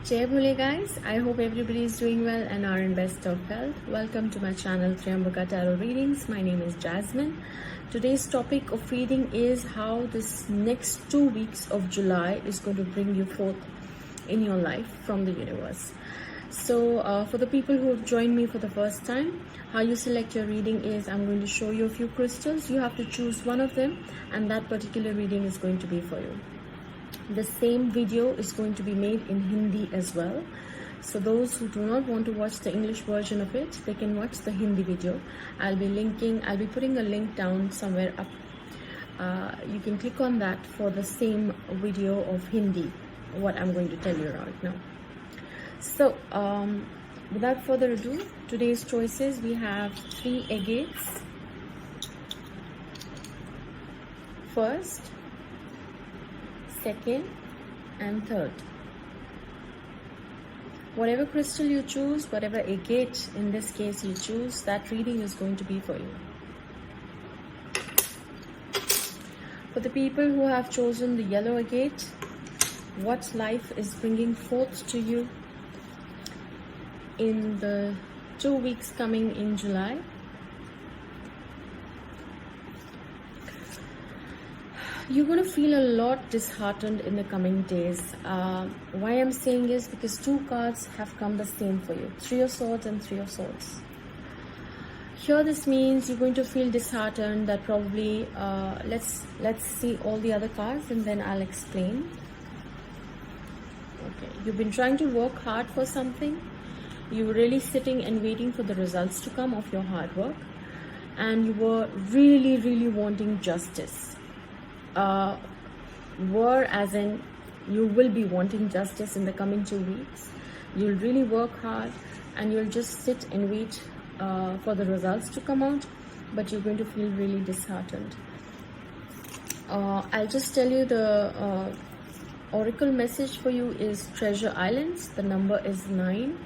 Jai Bhole guys, I hope everybody is doing well and are in best of health. Welcome to my channel Triambaka Tarot Readings. My name is Jasmine. Today's topic of reading is how this next 2 weeks of July is going to bring you forth in your life from the universe. So for the people who have joined me for the first time, how you select your reading is I'm going to show you a few crystals. You have to choose one of them and that particular reading is going to be for you. The same video is going to be made in Hindi as well. So those who do not want to watch the English version of it, they can watch the Hindi video. I'll be putting a link down somewhere up. You can click on that for the same video of Hindi, what I'm going to tell you right now. So without further ado, today's choices, we have 3 agates. First, second and third. Whatever crystal you choose, whatever agate in this case you choose, that reading is going to be for you. For the people who have chosen the yellow agate, what life is bringing forth to you in the 2 weeks coming in July. You're going to feel a lot disheartened in the coming days. Why I'm saying is because 2 cards have come the same for you. 3 of Swords and 3 of Swords. Here this means you're going to feel disheartened that probably, let's see all the other cards and then I'll explain. Okay, you've been trying to work hard for something. You were really sitting and waiting for the results to come of your hard work. And you were really wanting justice. As in you will be wanting justice in the coming 2 weeks. You'll really work hard and you'll just sit and wait for the results to come out, but you're going to feel really disheartened. I'll just tell you the oracle message for you is Treasure Islands. The number is 9.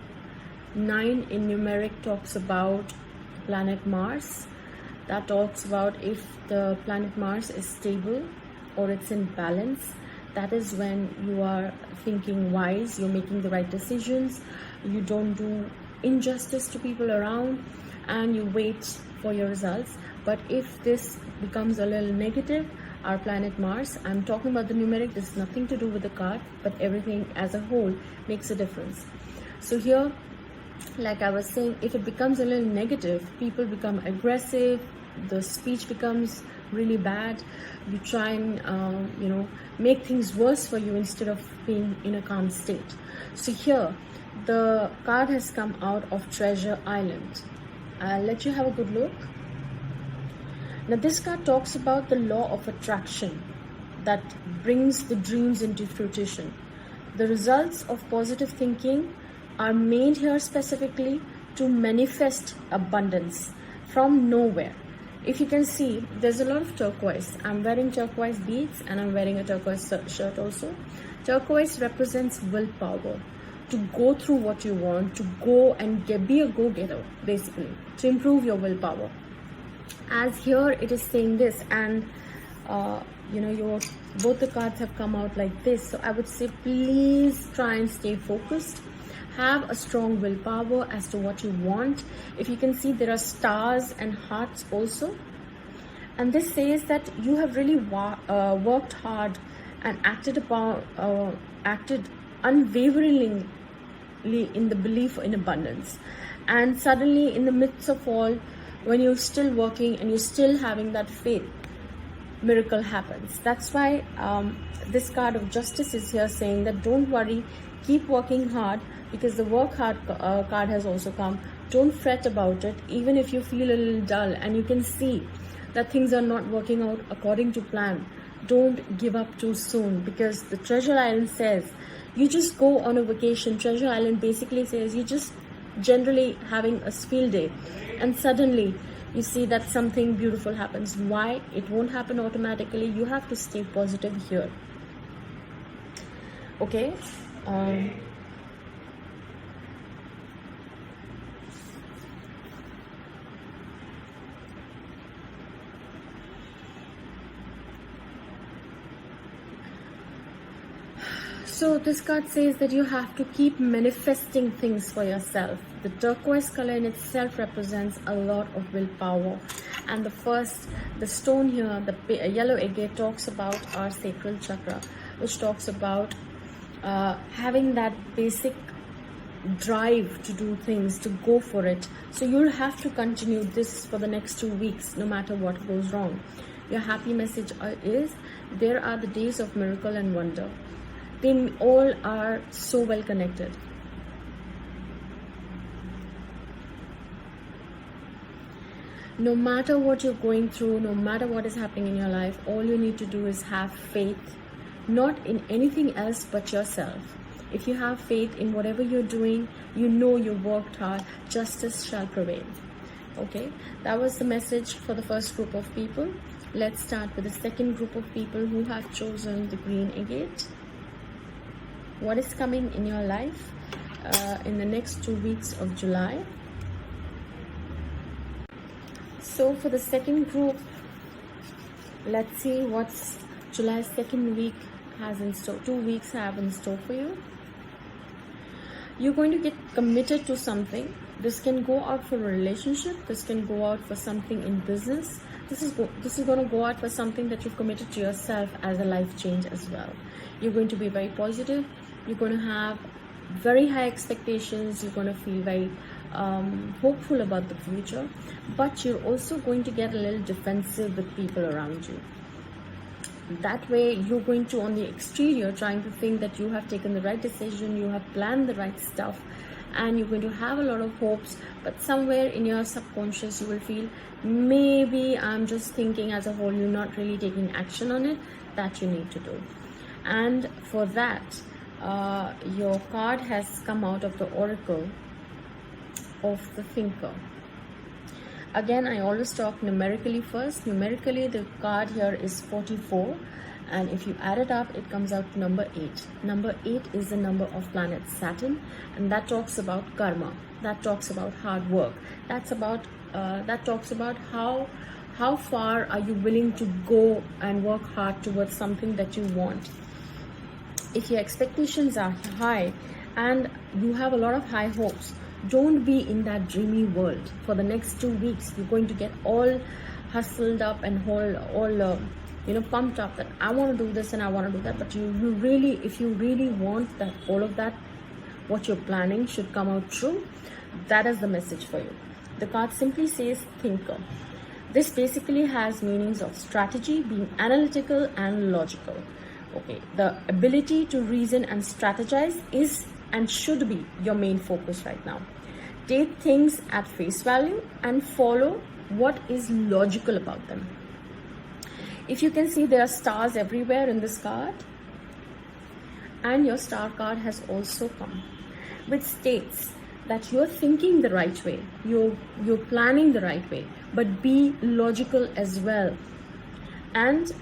9 in numeric talks about planet Mars. That talks about if the planet Mars is stable or it's in balance. That is when you are thinking wise, you're making the right decisions, you don't do injustice to people around, and you wait for your results. But if this becomes a little negative, our planet Mars, I'm talking about the numeric, this is nothing to do with the card, but everything as a whole makes a difference. So here, like I was saying, if it becomes a little negative, people become aggressive, the speech becomes really bad, you try and make things worse for you instead of being in a calm state. So here the card has come out of Treasure Island. I'll let you have a good look. Now this card talks about the law of attraction that brings the dreams into fruition. The results of positive thinking are made here specifically to manifest abundance from nowhere. If you can see, there's a lot of turquoise. I'm wearing turquoise beads and I'm wearing a turquoise shirt also. Turquoise represents willpower, to go through what you want, to go and be a go-getter, basically, to improve your willpower. As here it is saying this, and both the cards have come out like this. So I would say please try and stay focused. Have a strong willpower as to what you want. If you can see, there are stars and hearts also. And this says that you have really worked hard and acted unwaveringly in the belief in abundance. And suddenly, in the midst of all, when you're still working and you're still having that faith, miracle happens. That's why this card of justice is here saying that don't worry, keep working hard, because the work hard card has also come. Don't fret about it, even if you feel a little dull and you can see that things are not working out according to plan. Don't give up too soon, because the Treasure Island says you just go on a vacation. Treasure Island basically says you just generally having a field day and suddenly you see that something beautiful happens. Why? It won't happen automatically. You have to stay positive here. Okay? So this card says that you have to keep manifesting things for yourself. The turquoise color in itself represents a lot of willpower. And the stone here, the yellow agate, talks about our sacral chakra, which talks about having that basic drive to do things, to go for it. So you'll have to continue this for the next 2 weeks, no matter what goes wrong. Your happy message is there are the days of miracle and wonder. They all are so well connected. No matter what you're going through, no matter what is happening in your life, all you need to do is have faith, not in anything else but yourself. If you have faith in whatever you're doing, you know you worked hard, justice shall prevail. Okay, that was the message for the first group of people. Let's start with the second group of people who have chosen the green agate. What is coming in your life in the next 2 weeks of July? So for the second group, let's see what's July's second week has in store. 2 weeks have in store for you. You're going to get committed to something. This can go out for a relationship. This can go out for something in business. This is going to go out for something that you've committed to yourself as a life change as well. You're going to be very positive. You're going to have very high expectations. You're going to feel very hopeful about the future. But you're also going to get a little defensive with people around you. That way, you're going to, on the exterior, trying to think that you have taken the right decision, you have planned the right stuff, and you're going to have a lot of hopes, but somewhere in your subconscious you will feel, maybe I'm just thinking as a whole, you're not really taking action on it. That you need to do. And for that, your card has come out of the Oracle of the Thinker. Again, I always talk numerically first. Numerically, the card here is 44, and if you add it up, it comes out to number 8. Number 8 is the number of planet Saturn, and that talks about karma. That talks about hard work. That talks about how far are you willing to go and work hard towards something that you want. If your expectations are high and you have a lot of high hopes, don't be in that dreamy world. For the next 2 weeks, you're going to get all hustled up and all pumped up that I want to do this and I want to do that. But if you really want that, all of that, what you're planning should come out true. That is the message for you. The card simply says thinker. This basically has meanings of strategy, being analytical and logical. Okay, the ability to reason and strategize is and should be your main focus right now. Take things at face value and follow what is logical about them. If you can see, there are stars everywhere in this card, and your star card has also come, which states that you're thinking the right way, you're planning the right way, but be logical as well, and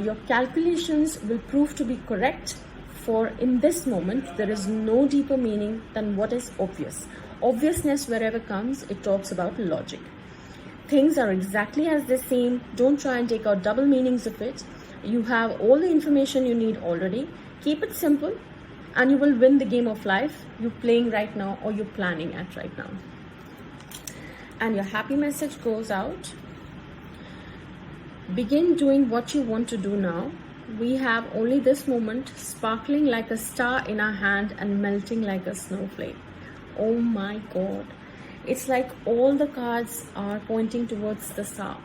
your calculations will prove to be correct. For in this moment, there is no deeper meaning than what is obvious. Obviousness, wherever comes, it talks about logic. Things are exactly as they seem. Don't try and take out double meanings of it. You have all the information you need already. Keep it simple, and you will win the game of life you're playing right now or you're planning at right now. And your happy message goes out. Begin doing what you want to do now. We have only this moment, sparkling like a star in our hand and melting like a snowflake. Oh my God. It's like all the cards are pointing towards the star.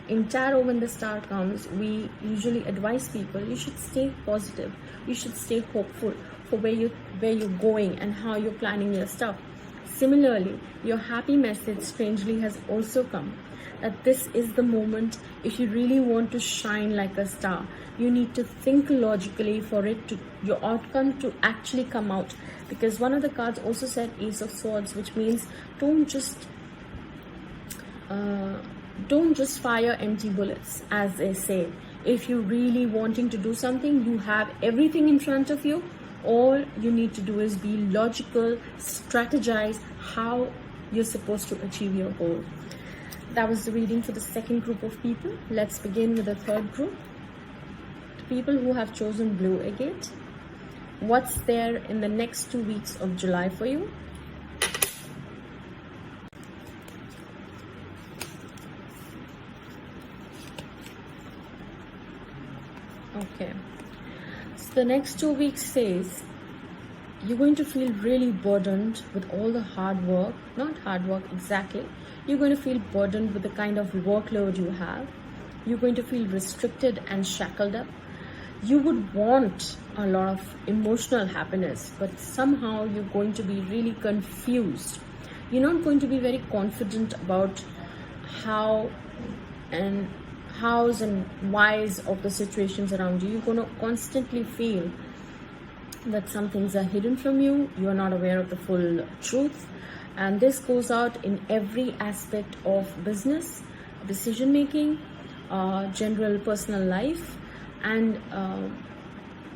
In tarot, when the star comes, we usually advise people, you should stay positive. You should stay hopeful for where you're going and how you're planning your stuff. Similarly, your happy message strangely has also come. That this is the moment. If you really want to shine like a star, you need to think logically for your outcome to actually come out. Because one of the cards also said Ace of Swords, which means don't just fire empty bullets, as they say. If you're really wanting to do something, you have everything in front of you. All you need to do is be logical, strategize how you're supposed to achieve your goal. That was the reading for the second group of people. Let's begin with the third group. The people who have chosen blue agate. what's there in the next 2 weeks of July for you. Okay, so the next 2 weeks says you're going to feel really burdened with all the hard work. Not hard work exactly. You're going to feel burdened with the kind of workload you have. You're going to feel restricted and shackled up. You would want a lot of emotional happiness, but somehow you're going to be really confused. You're not going to be very confident about hows and whys of the situations around you. You're going to constantly feel that some things are hidden from you. You are not aware of the full truth, and this goes out in every aspect of business, decision making, general personal life, and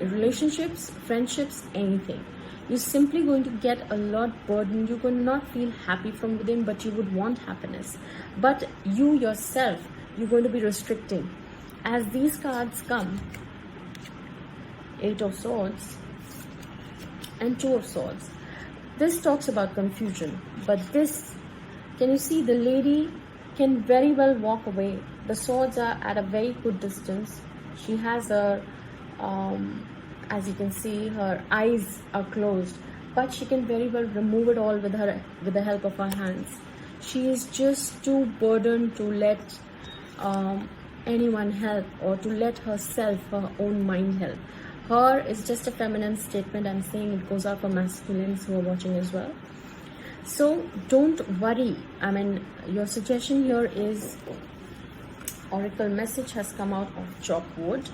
relationships, friendships, anything. You're simply going to get a lot burdened. You're going to not feel happy from within, but you would want happiness. But you yourself, you're going to be restricting. As these cards come, 8 of Swords and 2 of Swords, this talks about confusion. But this, can you see, the lady can very well walk away. The swords are at a very good distance. She has her, as you can see, her eyes are closed, but she can very well remove it all with the help of her hands. She is just too burdened to let anyone help, or to let herself, her own mind help. Her is just a feminine statement. I'm saying it goes out for masculines who are watching as well. So don't worry. I mean, your suggestion here is, Oracle message has come out of Chop Wood.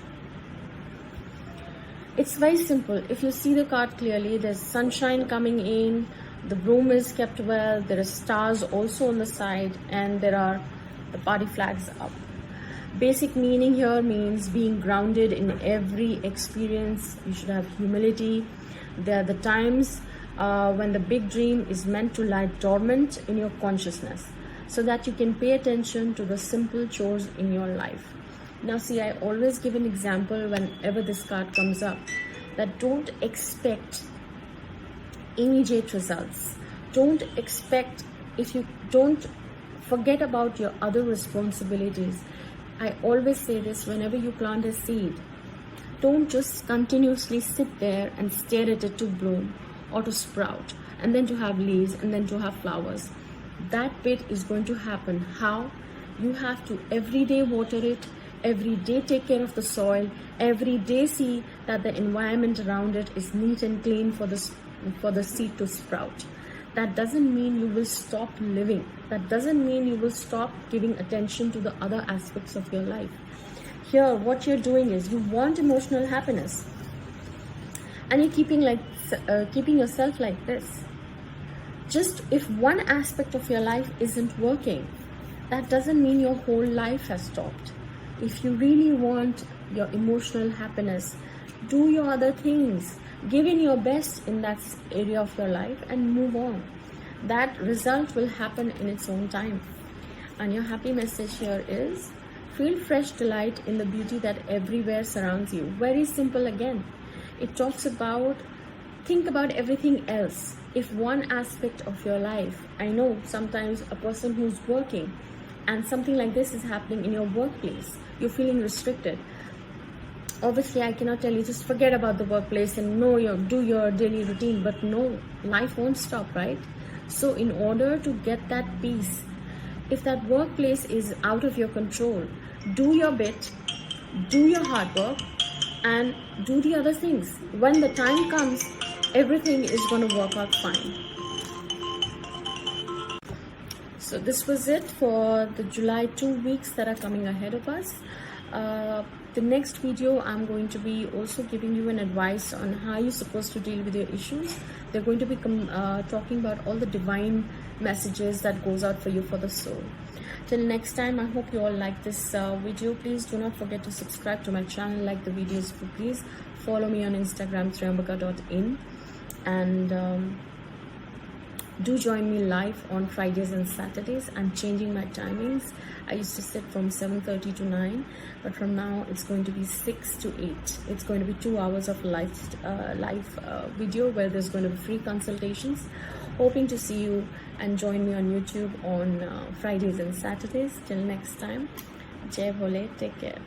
It's very simple. If you see the card clearly, there's sunshine coming in, the room is kept well, there are stars also on the side, and there are the party flags up. Basic meaning here means being grounded in every experience. You should have humility. There are the times when the big dream is meant to lie dormant in your consciousness, so that you can pay attention to the simple chores in your life. Now see, I always give an example whenever this card comes up, that don't expect immediate results. Don't expect, if you don't, forget about your other responsibilities. I always say this whenever you plant a seed. Don't just continuously sit there and stare at it to bloom or to sprout, and then to have leaves, and then to have flowers. That bit is going to happen. How? You have to every day water it, every day take care of the soil, every day see that the environment around it is neat and clean for the seed to sprout. That doesn't mean you will stop living. That doesn't mean you will stop giving attention to the other aspects of your life. Here, what you're doing is, you want emotional happiness, and you're keeping yourself like this. Just if one aspect of your life isn't working, that doesn't mean your whole life has stopped. If you really want your emotional happiness, do your other things. Give in your best in that area of your life and move on. That result will happen in its own time. And your happy message here is, feel fresh delight in the beauty that everywhere surrounds you. Very simple again. It talks about, think about everything else. If one aspect of your life, I know sometimes a person who's working and something like this is happening in your workplace, you're feeling restricted. Obviously, I cannot tell you just forget about the workplace and do your daily routine, but no, life won't stop, right? So in order to get that peace, if that workplace is out of your control, do your bit, do your hard work, and do the other things. When the time comes, everything is going to work out fine. So this was it for the July 2 weeks that are coming ahead of us. The next video, I'm going to be also giving you an advice on how you're supposed to deal with your issues. They're going to be talking about all the divine messages that goes out for you for the soul. Till next time, I hope you all like this video. Please do not forget to subscribe to my channel, like the videos. Please follow me on Instagram, triambaka.in, and Do join me live on Fridays and Saturdays. I'm changing my timings. I used to sit from 7:30 to 9, but from now it's going to be 6 to 8. It's going to be 2 hours of live video where there's going to be free consultations. Hoping to see you and join me on YouTube on Fridays and Saturdays. Till next time, Jai Bhole, take care.